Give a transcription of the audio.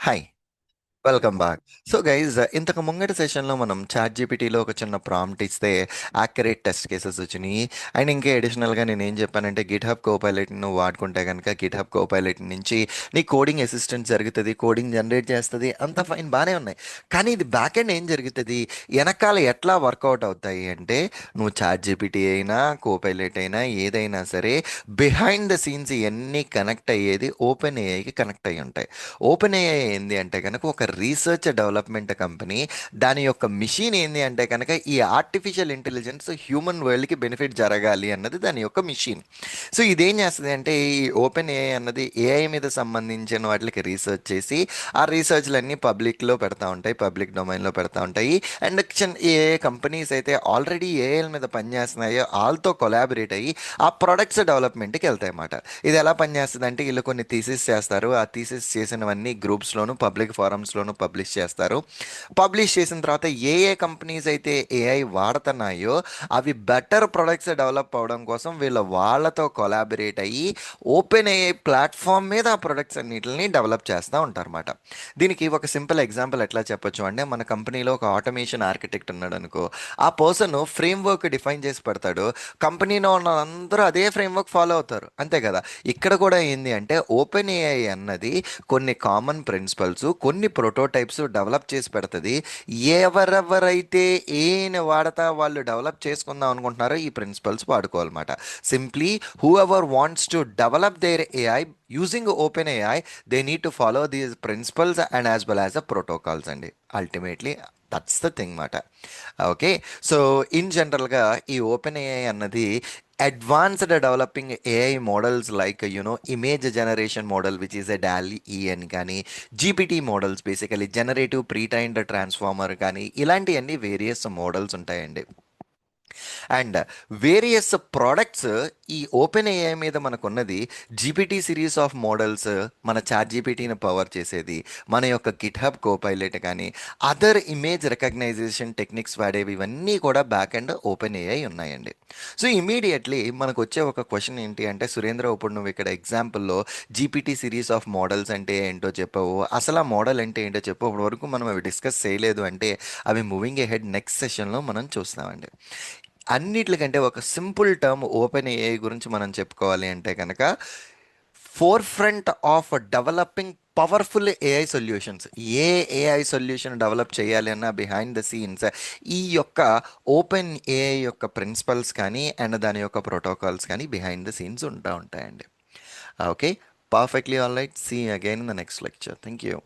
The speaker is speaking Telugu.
Hi. Welcome back. So guys, ఇంతకు ముంగటి సెషన్లో మనం చాట్ జీపీటీలో ఒక చిన్న ప్రాంప్ట్ ఇస్తే యాక్యురేట్ టెస్ట్ కేసెస్ వచ్చినాయి. అండ్ ఇంకా అడిషనల్గా నేను ఏం చెప్పానంటే గిట్ హబ్ కోపైలట్ నువ్వు వాడుకుంటే కనుక గిట్ హబ్ కోపైలట్ నుంచి నీ కోడింగ్ అసిస్టెంట్ జరుగుతుంది, కోడింగ్ జనరేట్ చేస్తుంది, అంత ఫైన్ బాగానే ఉన్నాయి. కానీ ఇది బ్యాక్ ఎండ్ ఏం జరుగుతుంది, వెనకాల ఎట్లా వర్కౌట్ అవుతాయి అంటే నువ్వు చాట్ జీపీటీ అయినా కోపైలట్ అయినా ఏదైనా సరే బిహైండ్ ద సీన్స్ ఇవన్నీ కనెక్ట్ అయ్యేది ఓపెన్ ఏఐకి కనెక్ట్ అయ్యి ఉంటాయి. ఓపెన్ ఏఐ ఏంది అంటే కనుక ఒక రీసెర్చ్ డెవలప్మెంట్ కంపెనీ. దాని యొక్క మిషన్ ఏంది అంటే కనుక ఈ ఆర్టిఫిషియల్ ఇంటెలిజెన్స్ హ్యూమన్ వరల్డ్కి బెనిఫిట్ జరగాలి అన్నది దాని యొక్క మిషన్. సో ఇదేం చేస్తుంది అంటే ఈ ఓపెన్ ఏఐ అన్నది ఏఐ మీద సంబంధించిన వాటికి రీసెర్చ్ చేసి ఆ రీసెర్చ్లన్నీ పబ్లిక్లో పెడతా ఉంటాయి, పబ్లిక్ డొమైన్లో పెడతా ఉంటాయి. అండ్ ఏ కంపెనీస్ అయితే ఆల్రెడీ ఏఐల మీద పనిచేస్తున్నాయో వాళ్ళతో కొలాబరేట్ అయ్యి ఆ ప్రొడక్ట్స్ డెవలప్మెంట్కి వెళ్తాయి అన్నమాట. ఇది ఎలా పనిచేస్తుంది అంటే వీళ్ళు కొన్ని థీసిస్ చేస్తారు, ఆ థీసిస్ చేసినవన్నీ గ్రూప్స్లోను పబ్లిక్ ఫారమ్స్లోను పబ్లిష్ చేస్తారు. పబ్లిష్ చేసిన తర్వాత ఏ ఏ కంపెనీస్ అయితే ఏఐ వాడుతున్నాయో అవి బెటర్ ప్రొడక్ట్స్ డెవలప్ అవడం కోసం వాళ్ళతో కొలాబరేట్ అయ్యి ఓపెన్ ఏఐ ప్లాట్ఫామ్ మీద ఆ ప్రొడక్ట్స్ అన్నిటిని డెవలప్ చేస్తూ ఉంటారన్నమాట. దీనికి ఒక సింపుల్ ఎగ్జాంపుల్ ఎట్లా చెప్పొచ్చు అంటే మన కంపెనీలో ఒక ఆటోమేషన్ ఆర్కిటెక్ట్ ఉన్నాడు అనుకో. ఆ పర్సన్ ఫ్రేమ్ వర్క్ డిఫైన్ చేసి పెడతాడు, కంపెనీలో ఉన్న అందరూ అదే ఫ్రేమ్ వర్క్ ఫాలో అవుతారు, అంతే కదా. ఇక్కడ కూడా ఏంది అంటే ఓపెన్ ఏఐ అన్నది కొన్ని కామన్ ప్రిన్సిపల్స్, కొన్ని ప్రోటోటైప్స్ డెవలప్ చేసి పెడుతుంది. ఎవరెవరైతే ఏని వాడతా వాళ్ళు డెవలప్ చేసుకుందాం అనుకుంటున్నారో ఈ ప్రిన్సిపల్స్ వాడుకోవాలన్నమాట. Simply whoever wants to develop their AI using open AI, they need to follow these principles and as well as the protocols అండి. అల్టిమేట్లీ దట్స్ ద థింగ్ మాట. ఓకే. సో ఇన్ జనరల్గా ఈ ఓపెన్ ఏఐ అన్నది advanced developing AI models like image generation model which is a DALL E కానీ, GPT models basically generative pre trained transformer కానీ, ఇలాంటివన్నీ వేరియస్ మోడల్స్ ఉంటాయండి. అండ్ వేరియస్ ప్రోడక్ట్స్ ఈ ఓపెన్ ఏఐ మీద మనకున్నది జీపీటీ సిరీస్ ఆఫ్ మోడల్స్, మన చాట్ జీపీటీని పవర్ చేసేది, మన యొక్క గిట్ హబ్ కోపైలట్ కానీ, అదర్ ఇమేజ్ రికగ్నైజేషన్ టెక్నిక్స్ వాడేవి ఇవన్నీ కూడా బ్యాక్ అండ్ ఓపెన్ ఏఐ ఉన్నాయండి. సో ఇమీడియట్లీ మనకు వచ్చే ఒక క్వశ్చన్ ఏంటి అంటే సురేంద్ర, ఇప్పుడు నువ్వు ఇక్కడ ఎగ్జాంపుల్లో జీపీటీ సిరీస్ ఆఫ్ మోడల్స్ అంటే ఏంటో చెప్పావు, అసలు ఆ మోడల్ అంటే ఏంటో చెప్పు, ఇప్పటి వరకు మనం అవి డిస్కస్ చేయలేదు అంటే అవి మూవింగ్ ఎహెడ్ నెక్స్ట్ సెషన్లో మనం చూస్తామండి. అన్నిట్లకంటే ఒక సింపుల్ టర్మ్ ఓపెన్ ఏఐ గురించి మనం చెప్పుకోవాలి అంటే కనుక forefront of developing powerful AI solutions. ఏ ఏఐ సొల్యూషన్ డెవలప్ చేయాలి అన్న బిహైండ్ ద సీన్స్ ఈ యొక్క ఓపెన్ ఏఐ యొక్క ప్రిన్సిపల్స్ కానీ అండ్ దాని యొక్క ప్రోటోకాల్స్ కానీ బిహైండ్ ద సీన్స్ ఉంటాయండి. Okay. Perfectly all right. See again in the next lecture. Thank you.